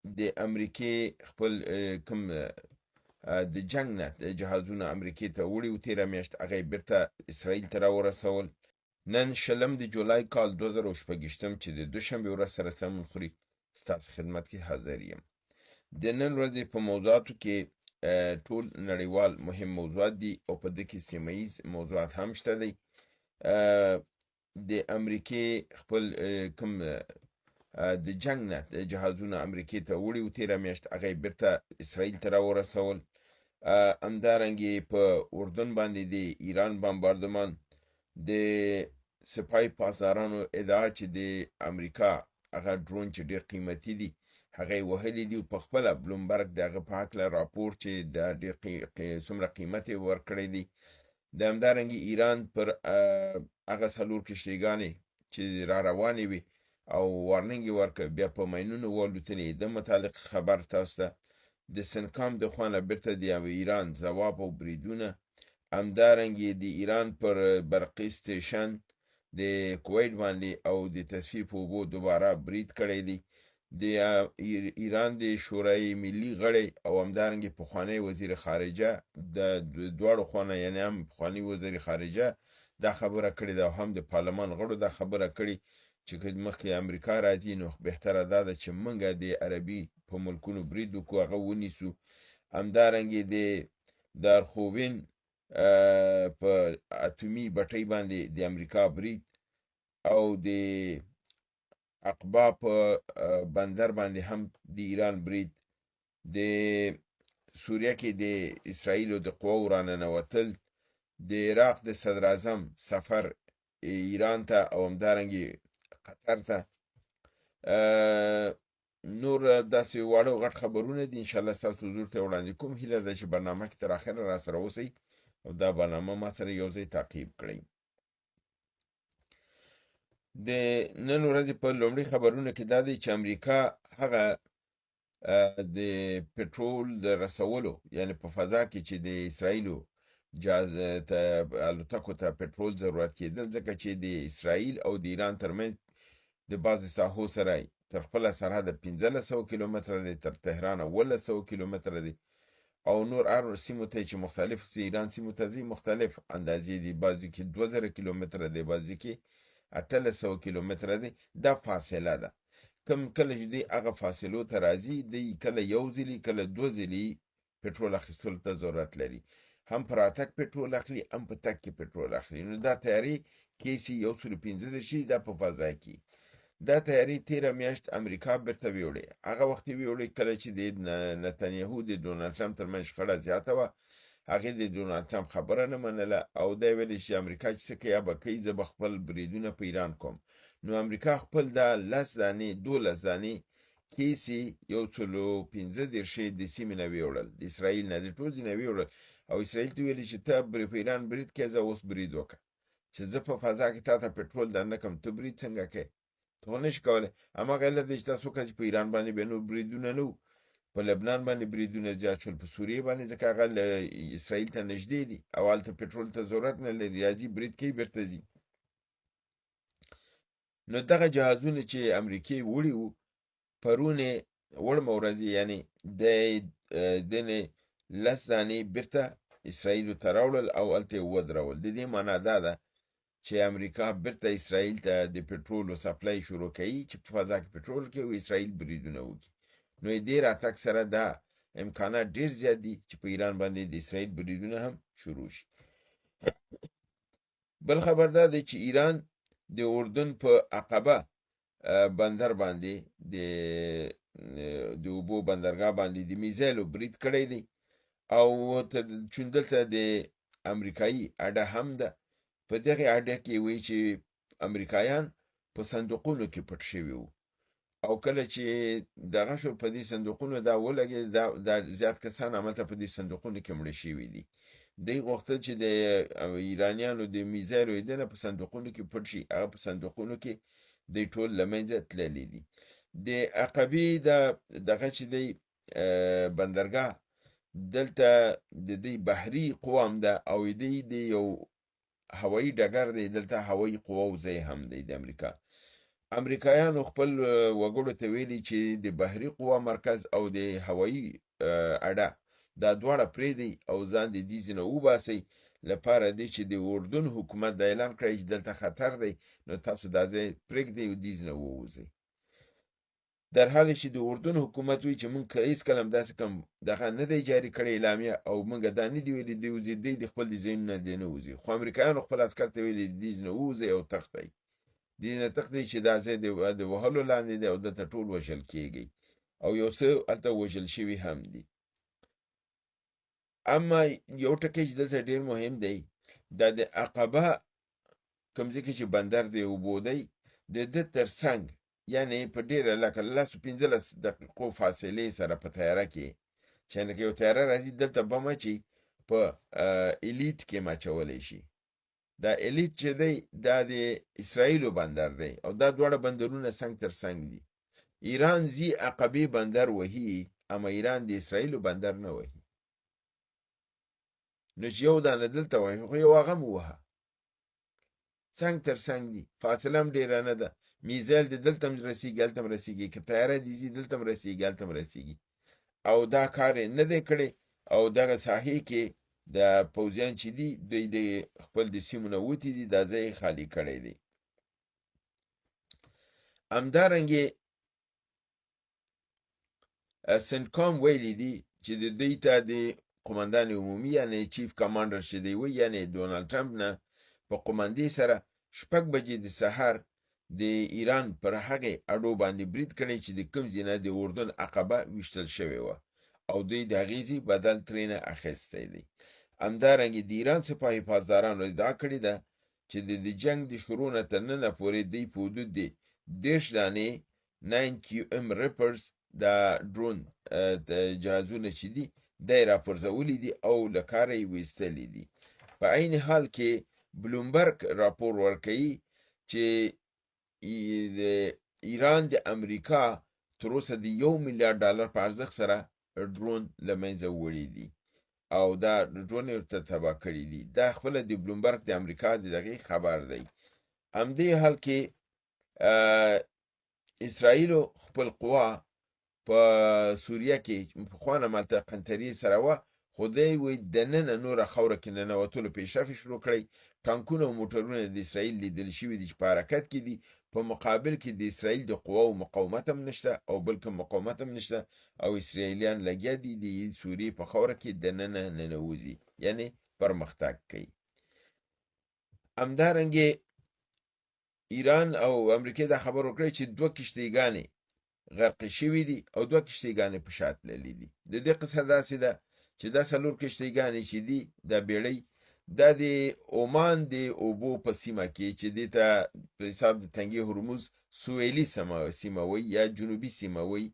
د امریکې خپل کوم د جنگ نه د جهازونه امریکې ته وړي و تېره میاشت هغه یې بیرته اسرائیل ته راورسول. نن شلم د جولای کال 2026 چې د دوشنبې ورځ سره سمون خوري ستاسو خدمت کې حاضر یم. د نن ورځې په موضوعاتو کې ټول نړیوال مهم موضوعات دي او په دې کې سیمه ییز موضوعات هم شته دی. د امریکې خپل کوم د جنگ نه د جهازونه امریکې ته وړي و تېره میاشت هغه یې بیرته اسرائیل ته راورسول. همدارنګې په اردن باندې د ایران بمباردمان د سپای پاسدارانو ادعا چې د امریکا هغه ډرون چې ډېر قیمتي دي هغه یې وهلي دي. په خپله بلومبرګ د هغه په هکله راپور چې دا ډېر څومره قیمت یې ورکړی دی. د همدارنګې ایران پر هغه څلور کښتیګانې چې را روانې وي او وارننګ یې ورکړ بیا په ماینونو والوتنې د متعلق خبر تاسو ته د سنکام د خوا نه بیرته د ایران ځواب او بریدونه. همدارنګې د ایران پر برقي سټیشن د کویت باندې او د تصفیې په اوبو دوباره برید کړی دی. د ایران د شورای ملي غړی او همدارنګې پخوانی وزیر خارجه د دواړو خواونه یعنې هم پخوانی وزیر خارجه دا خبره کړې ده او هم د پارلمان غړو دا خبره کړې چې که مخکې امریکا راځي نو بهتره دا ده چې موږ د عربي په ملکونو برید وکړو هغه ونیسو. همدارنګې د دارخوین په اتومي بټۍ باندې د امریکا برید او د عقبه په بندر باندې هم د ایران برید. د سوریه کې د اسرائیلو د قواو راننوتل. د عراق د صدر اعظم سفر ایران ته او همدارنګې قطر ته. نور داسې واړه غټ خبرونه دي انشاءالله ستاسو حضور ته وړاندې کوم. هیله ده چې برنامه کې تر اخره را سره اوسئ او دا برنامه ما سره یو ځای تعقیب کړئ. د نن ورځې په لومړي خبرونه کې دا دی چې امریکا هغه د پټرول د رسولو یعنی په فضا کې چې د اسرائیلو الوتکو ته پټرول ضرورت کېدل ځکه چې د اسرائیل او د ایران ترمنځ د بعضې ساحو سره تر خپله سرحده 1500 کیلومتره دی، تر تهران 1100 کیلومتره دی او نور هر سیمو ته چې مختلف ایران سیمو ته ځي مختلف اندازې دي. بعضې کې 2000 کیلومتره دی، بعضې کې 800 کیلومتره دی. دا فاصله ده. کله چې دی هغه فاصلو ته راځي دی کله یو ځلي کله دو ځلي پټرول اخیستلو ته ضرورت لري. هم په راتګ پټرول اخلي هم په تګ کې پټرول اخلي. نو دا تیاري کیسي 115 دا په فضا کې دا تیاري تیره میاشت امریکا بیرته ویوړې. هغه وخت یې ویوړې کله چې د نتنیاهو د ډونالډ ټرمپ ترمنځ شخړه زیاته وه. هغې د ډونالډ ټرمپ خبره نه منله او دا ویلې چې امریکا چې څه کوي یا به کوي زه به خپل بریدونه په ایران کوم. نو امریکا خپل دا 10 دانې 12 دانې کیسې 115 د سیمې نه ویوړل، د اسرائیل نه د ټول ځای نه ویوړل او اسرائیل ته ویلې چې ته په ایران برید کوې زه اوس برید وکړه چې زه په فضا کې تا ته پټرول درنه کړم ته برید څنګه کوې؟ ته خو نشي کولی. هماغه علت دی چې تاسو وکړه چې په ایران باندې بیا نور بریدونه نه وو. په لبنان باندې بریدونه زیات شول، په سوریې باندې ځکه هغه اسرائیل ته نږدې دي او هلته پټرول ته ضرورت نه لري، راځي برید کوي بیرته ځي. نو دغه جهازونه چې امریکې وړي وو پرون وړمه ورځ یعنې دنې 10 دانې بیرته اسرائیلو ته راوړل او هلته یې ودرول. د دې معنا دا ده چې امریکا بیرته اسرائیل ته د پټرولو سپلای شروع کوي چې په فضا کې پټرول کوي او اسرائیل بریدونه وکړي. نو دې راتګ سره دا امکانات ډیر زیات دي چې په ایران باندې د اسرائیل بریدونه هم شروع شي. بل خبر دا دی چې ایران د اردن په عقبه بندر باندې د اوبو بندرګاه باندې د میزایلو برید کړی دی او چوندلته د امریکایي اډه هم ده. په دغه اډه کې وایي چې امریکایان په صندوقونو کې پټ شوي وو او کله چې دغه شو په دې صندوقونو دا ولګي دا زیات کسان هملته په دې صندوقونو کې مړه شوي دي. دوی غوښتل چې د ایرانیانو د میزایلو یې دنه په صندوقونو کې پټ شي، هغه په صندوقونو کې دوی ټول له منځه تللي دي. د عقبې دغه چې دی بندرګاه دلته د دوی بحري قوه هم ده او دوی د یو هوایي ډګر دی، دلته هوایي قوه ځای هم دی د امریکا. امریکایانو خپل وګړو ته ویلي چې د بحري قوا مرکز او د هوایي اډه دا دواړه پرېږدئ او ځان د دې ځای نه وباسئ، لپاره دې چې د اردن حکومت دا اعلان کړی چې دلته خطر دی، نو تاسو دا ځای پرېږدئ او دې ځای نه ووځئ. در حالی چې د اردن حکومت وی چې مونږ هېڅکله هم داسې کوم دغه نه دی جاري کړی اعلامیه او مونږ دا نه دي ویلي دی وځي، دی د خپل د ځایونو نه دی نه وځي. خو امریکایانو خپل عسکر ته ویلي دې ځای نه ووځئ او تښتئ. دې نه تښتئ چې دا ځای د وهلو لاندې دی او دلته ټول وژل کېږئ، او یو څه هلته وژل شوي هم دي. اما یو ټکی چې دلته ډېر مهم دی، دا د عقبه کوم ځای کې چې بندر دی اوبو دی، د ده تر څنګ یعنې په ډېره لکه 15 دقیقو فاصلې سره په تیاره کې چې لکه یو تیاره راځي دلته بم اچي، په الیټ کې مچولی شي. دا الیټ چې دی دا د اسرائیلو بندر دی او دا دواړه بندرونه څنګ تر څنګ دي. ایران زی عقبې بندر وهي، اما ایران د اسرائیلو بندر نه وهي. نو چې یو دانه دلته وهي خو یو هغه هم ووهه، څنګ تر څنګ دي، فاصله هم ډېره نه ده. میزایل د دلته هم رسېږي هلته هم رسېږي، که طیاره دې ځي دلته هم رسېږي هلته هم رسېږي. او دا کار یې نه دی کړی، او دغه ساحې کې د پوځیان چې دي دوی د خپل د سیمو نه وتي دي، دا ځای خالي کړی دی. همدارنګې سنټکام ویلي دي چې د دوی ته د قمندان عمومي یعنې چیف کمانډر چې دی وی یعنې ډونالډ ټرمپ نه په قمندې سره 6 بجې د سهار د ایران پر هغې اډو باندې برید کړی چې د کوم ځای نه د اردن عقبه ویشتل شوې وه او دوی د هغې ځای بدل ترېنه اخیستی دی. همدارنګې د ایران سپاهي پاسدارانو ادعا کړې ده چې د جنګ د شروع نه تر ننه پورې دوی په حدود د 30 دانې 9QM ریپرز دا ډرون جهازونه چې دي دی راپرځولي دي او له کاره یې ویستلي دي. په عین حال کې بلومبرګ راپور ورکوي چې د ایران د امریکا تر اوسه د $1 میلیارډ په ارزښت سره ډرون له منځه وړي دي او دا ډرون یې ورته تباه کړي دي. دا خپله د بلومبرګ د امریکا د دغې خبر دی. همدې حال کې اسرائیلو خپل قوا په سوریه کې پخوا نه مالته قنطرې سره وه، خو دی وایي دننه نوره خاوره کې ننوتلو پیشرفت شروع کړی. ټانکونه او موټرونه د اسرائیل لیدل شوي دي چې په حرکت کې دي، په مقابل کې د اسرائیل د قواو مقاومت هم نشته او بلکې مقاومت هم نشته او اسرائیلیان لګیا دي د سوریې په خاوره کې دننه ننوځي، یعنې پرمختګ کوي. همدارنګې ایران او امریکا دا خبر ورکړی چې 2 کشتیګانې غرق شوي دي او 2 کشتیګانې په شا تللي دي. د دې قصه داسې ده چې دا 4 کشتیګانې چې دي دا بیړۍ دا د عمان د اوبو په سیمه کې چې دې ته په حساب د تنګې هرمز سویلي سیمه وی یا جنوبي سیمه وی،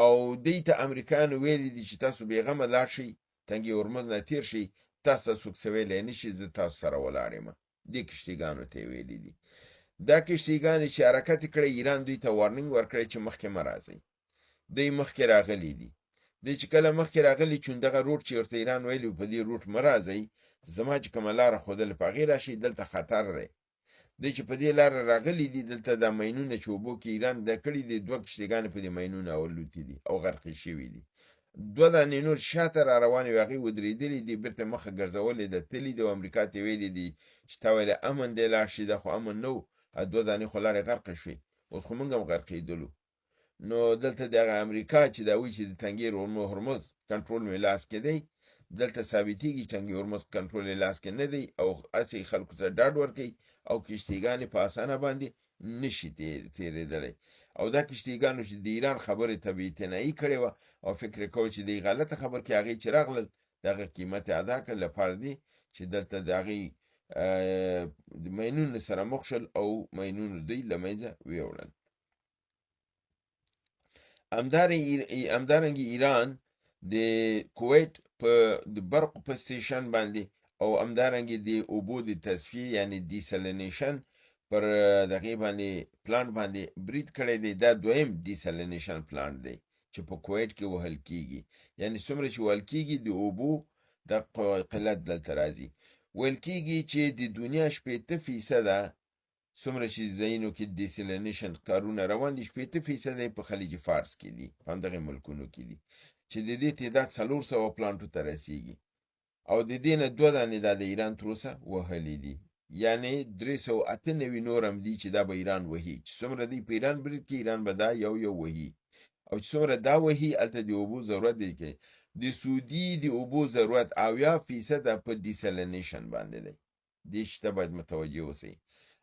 او دې ته امریکایانو ویلي دي چې تاسو بېغمه لاړ شئ، تنګې هرمز نه تېر شئ، تاسو ته څوک څه ویلی نه شي، زه تاسو سره ولاړ یم. دې کشتیګانو ته یې ویلي دي. دا کشتیګانې چې حرکت یې کړی، ایران دوی ته وارنینګ ورکړی چې مخکې مه راځئ. دوی مخکې راغلي دي. دوی چې کله مخکې راغلي چې دغه روټ چې ورته ایران ویلي په دې روټ مه راځئ، زما چې کومه لاره ښودلې په هغې راشئ، دلته خطر دی. دوی چې په دې لاره راغلي دي، دلته دا ماینونه چې اوبو کې ایران دا کړي دي، 2 کشتیګانې په دې ماینونه الوتي دي او غرقې شوي دي. 2 دانې نور شاته را روانې وې، هغې ودرېدلي دي، بېرته مخه ګرځولې ده، تللي دي او امریکا ته یې ویلي دي چې تا ویلې امن دی لاړ شي، دا خو امن نه و، 2 دانې خو لاړې غرقې شوې، اوس خو موږ هم غرقېدلو. نو دلته د هغه امریکا چې دا وایي چې د تنګې هرمز کنټرول مې لاس کې دی، دلته ثابتېږي چې تنګې هرمز کنټرول یې لاس کې نه دی او هسې خلکو ته ډاډ ورکوي او کشتیګانې په اسانه باندې نشي تېرېدلی. او دا کشتیګانو چې د ایران خبرې ته بې اعتنایي کړې وه او فکر یې کوه چې دی غلطه خبر کې هغې چې راغلل د هغه قیمت یې ادا کړ، لپاره دی چې دلته د هغې د ماینونو سره مخ شول او ماینونو دوی له منځه ویوړل. همدارنګې ایران د کویت په د برقو په سټیشن باندې او همدارنګې د اوبو د تصفیې یعنې ډیسلینیشن پر دغې باندې پلانټ باندې برید کړی دی. دا 2یم ډیسلینیشن پلانټ دی چې په کویت کې وهل کیږي، یعنې څومره چې وهل کیږي د اوبو د قلت دلته راځي. ویل کیږي چې د دنیا 80% څومره چې ځایونو کې ډیسلینیشن کارونه روان دي 80% یې په خلیج فارس کې دي، په همدغه ملکونو کې دي، چې د دې تعداد 400 پلانټو ته رسیږي او د دې نه 2 دانې دا د ایران تر اوسه وهلي دي، یعنی 398 نور هم دي چې دا به ایران وهي، چې څومره دی په ایران برید کې ایران به دا یو وهي، او چې څومره دا وهي هلته د اوبو ضرورت دی کې د سعودي د اوبو ضرورت 80% په ډیسلینیشن باندې دی. دې شته باید متوجه اوسئ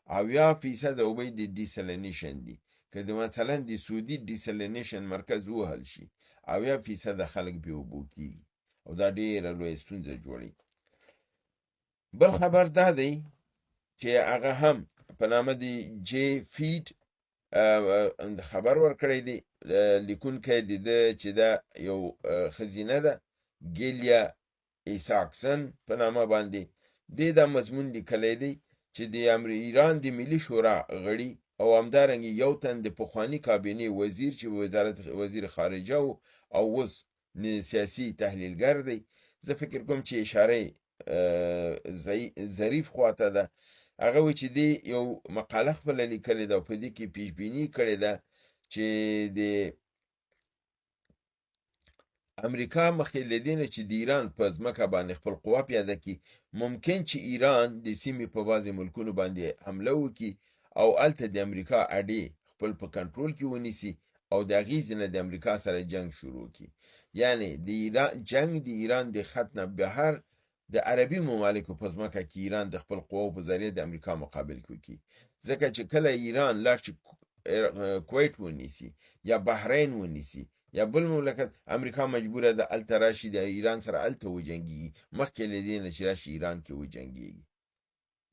80% اوبه د ډیسلینیشن دي، که د مثلا د سعودي ډیسلینیشن مرکز وهل شي 80% خلک به اوبو کیږي او دا ډیره لویه ستونزه جوړوي. بل خبر دا دی چې هغه هم په نامه د جی فیډ خبر ورکړی دی، لیکونکی د ده چې دا یو ښځینه ده ګیلیا ایساکسن په نامه باندې دې دا مضمون لیکلی دی چې د ایران د ملي شورا غړي او همدارنګه یو تن د پخواني کابینې وزیر چې وزیر خارجه او اوس سیاسي تحلیلګر دی، زه فکر کوم چې اشاره ظریف خواته ده. هغه وی چې دی یو مقاله خپله لیکلې ده او په دې کې پیشبیني کړې ده چې د امریکا مخکې له دې نه چې د ایران په ځمکه باندې خپل قوا پیاده کړي، ممکن چې ایران د سیمې په بعضې ملکونو باندې حمله وکړي او هلته د امریکا اډې خپل په کنټرول کې ونیسي او د هغې ځینه د امریکا سره جنگ شروع کړي. یعنی د ایران جنگ د ایران د خط نه بهر د عربي ممالکو په ځمکه کې ایران د خپل قواو په ذریعه د امریکا مقابل وکړي، ځکه چې کله ایران لاړ چې کویت ونیسي یا بحرین ونیسي یا بل مملکت، امریکا مجبوره ده هلته راشي د ایران سره هلته وجنګېږي مخکې له دې نه چې راشي ایران کې وجنګېږي.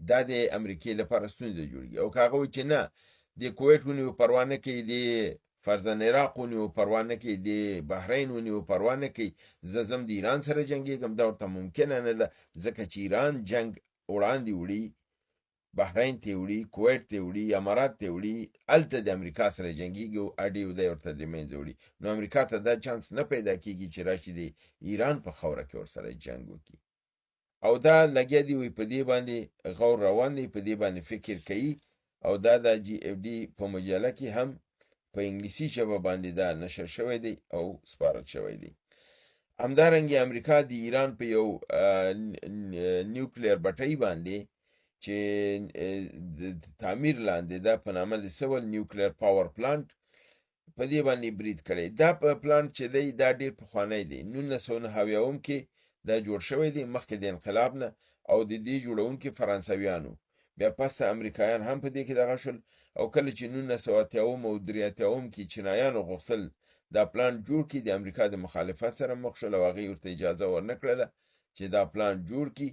دا د امریکې لپاره ستونزه جوړېږي. او که هغه وایي چې نه د کویت ونیو پروا نه کوي، د فرضاً عراق ونیو پروا نه کوي، د بحرین ونیو پروا نه کوي، زه ځم د ایران سره جنګېږم، دا ورته ممکنه نه ده، ځکه چې ایران جنګ وړاندې وړي، بحرین ته وړي، کویت ته وړي، امارات ته وړي، هلته د امریکا سره جنګېږي او اډې دی ورته د منځه وړي. نو امریکا ته دا چانس نه پیدا کېږي چې راشي د ایران په خاوره کې ورسره جنګ وکړي. او دا لګیا دی وي په دې باندې غور روان دی، په دې باندې فکر کوي، او دا د جی اف ډي په مجله کې هم په انګلیسي ژبه باندې دا نشر شوی دی او سپارل شوی دی. همدارنګه امریکا د ایران په یو نیوکلیر بټۍ باندې چې د تعمیر لاندې ده په نامه د سیول نیوکلیر پاور پلانټ، په دې باندې برید کړی. دا په پلانټ چې دی دا ډېر پخوانی دی، 1990 کې دا جوړ شوی دی مخکې د انقلاب نه، او د دې جوړونکي فرانسویانو، بیا پس امریکایان هم په دې کې دغه شول، او کله چې 1980 او 83 کې چینایانو غوښتل دا پلانټ جوړ کړي، د امریکا د مخالفت سره مخ شول او هغې ورته اجازه ورنه کړله چې دا پلانټ جوړ کړي،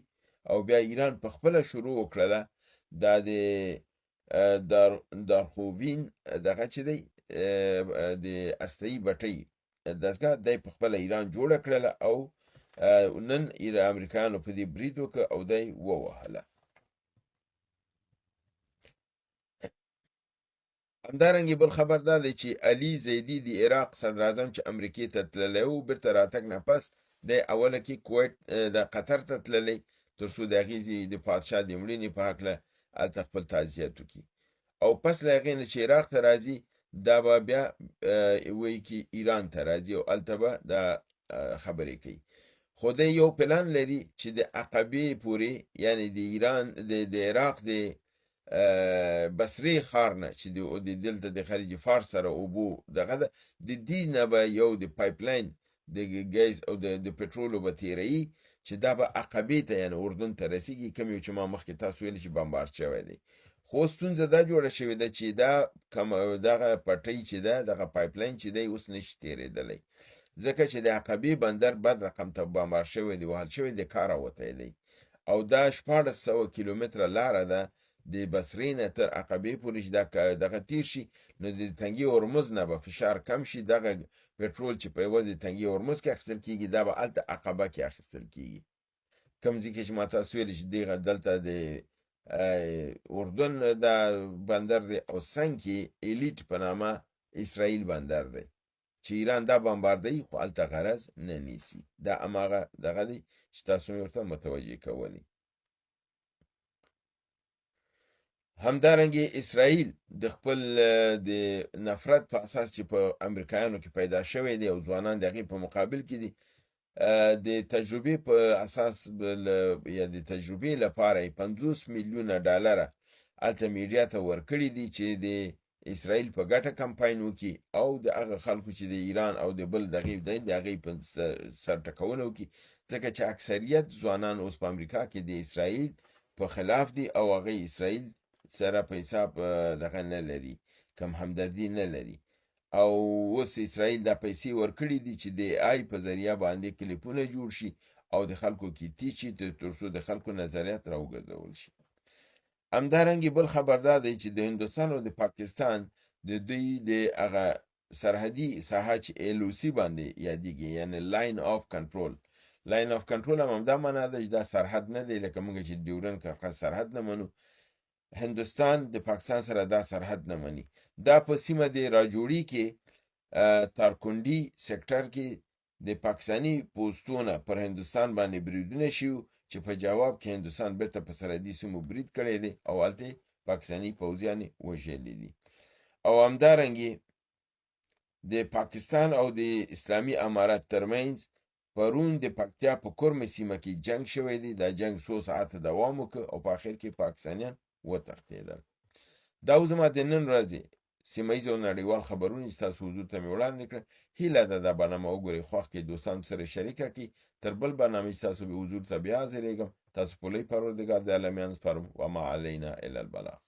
او بیا ایران په خپله شروع وکړله دا د دارخوین دغه چې دی د هسته‌ایي بټۍ دستګاه دی په خپله ایران جوړه کړله او نن امریکایانو په دې برید وکړه او دی ووهله. همدارنګه بل خبر دا دی چې علي زیدي د عراق صدراعظم چې امریکې ته تللی و، بیرته راتګ نه پس دی اوله کې کویت د قطر ته تللی تر څو د هغې د پادشاه د مړینې په هکله هلته خپل تعزیت وکړي، او پس له هغې نه چې عراق ته راځي دا به بیا وایي کې ایران ته راځي او هلته به دا خبرې کوي. خو دی یو پلان لري چې د عقبې پورې، یعنی د ایران د عراق د بصرې ښار نه چې د دلته د خلیج فارس سره اوبو دغه ده، د دې نه به یو د پایپ لاین د ګیز او د پټرولو به تیروي چې دا به عقبې ته یعنی اردن ته رسیږي، کوم یو چې ما مخکې تاسو ویل چې بمبارد شوی دی. خو ستونزه دا جوړه شوې ده چې دا دغه پټۍ چې ده دغه پایپ لاین چې دی اوس نشي تیرېدلی، ځکه چې د عقبې بندر بد رقم ته بمبارد شوی دی، وهل شوی دی، کاره وتی دی، او دا 1400 کیلومتره لاره ده د بصرې نه تر عقبې پورې چې دغه تیر شي، نو د تنګي هرمز نه به فشار کم شي، دغه پټرول چې په یوازې تنګي هرمز کې اخیستل کېږي دا به هلته عقبه کې اخیستل کېږي. کوم ځای کې چې ما تاسو ویلي چې دلته د اردن دا بندر دی او څنګ کې ایلیټ په نامه اسرائیل بندر دی چې ایران دا بمباردوي خو هلته غرض نه نیسي. دا هماغه دغه دی چې تاسو مې ورته متوجه کولی. همدارنګه اسرائیل د خپل د نفرت په اساس چې په امریکایانو کې پیدا شوی دی او ځوانان د هغې په مقابل کې دي د تجربې په اساس یا د تجربې لپاره 50 میلیونه ډالره هلته میډیا ته ورکړي دي چې د اسرائیل په ګټه کمپاین وکړي او د هغه خلکو چې د ایران او د بل دغې دی د هغې په سر ټکونه وکړي ځکه چې اکثریت ځوانان اوس په امریکا کې د اسرائیل په خلاف دي او هغه اسرائیل سره په حساب دغه نه لري کم همدردي نه لري او اوس اسرائیل دا پیسې ورکړي دي چې د آی په ذریعه باندې کلیپونه جوړ شي او د خلکو کې تیچي ترڅو د خلکو نظریات راوګرځول شي. همدارنګه بل خبر دا دی چې د هندوستان او د پاکستان د دوی د هغه سرحدي ساحه چې LOC باندې یادېږي یعنی لاین آف کنټرول. لاین آف کنټرول هم دا معنا ده چې دا سرحد نه دی لکه موږ چې ډیورنډ کرغز سرحد نه منو. هندوستان د پاکستان سره دا سرحد نه مني. دا په سیمه د راجوړي کې تارکونډي سیکټر کې د پاکستاني پوستونه پر هندوستان باندې بریدونه شوي چې په جواب کې هندوستان بیرته په سرحدي سیمو برید کړی دی او هلته پاکستاني پوځیان وژلي دي. او همدارنګې د پاکستان او د اسلامي امارت ترمنځ پرون د پکتیا په کورمه سیمه کې جنگ شوی دی. دا جنگ 100 ساعته دوام وکړ او په اخر کې پاکستانیان وتښتېدل. دا زما د نن ورځې سیمه ییز او نړیوال خبرونه چې تاسو حضور ته مې وړاندې کړل. هیله ده دا برنامه وګورئ، خوښ کړئ، دوستانو سره شریکه کړئ. تر بل برنامه چې تاسو به حضور ته بیا حاضرېږم. تاسو په لوی پروردګار د عالمیانو سپارم. وما علینا الا البلاغ.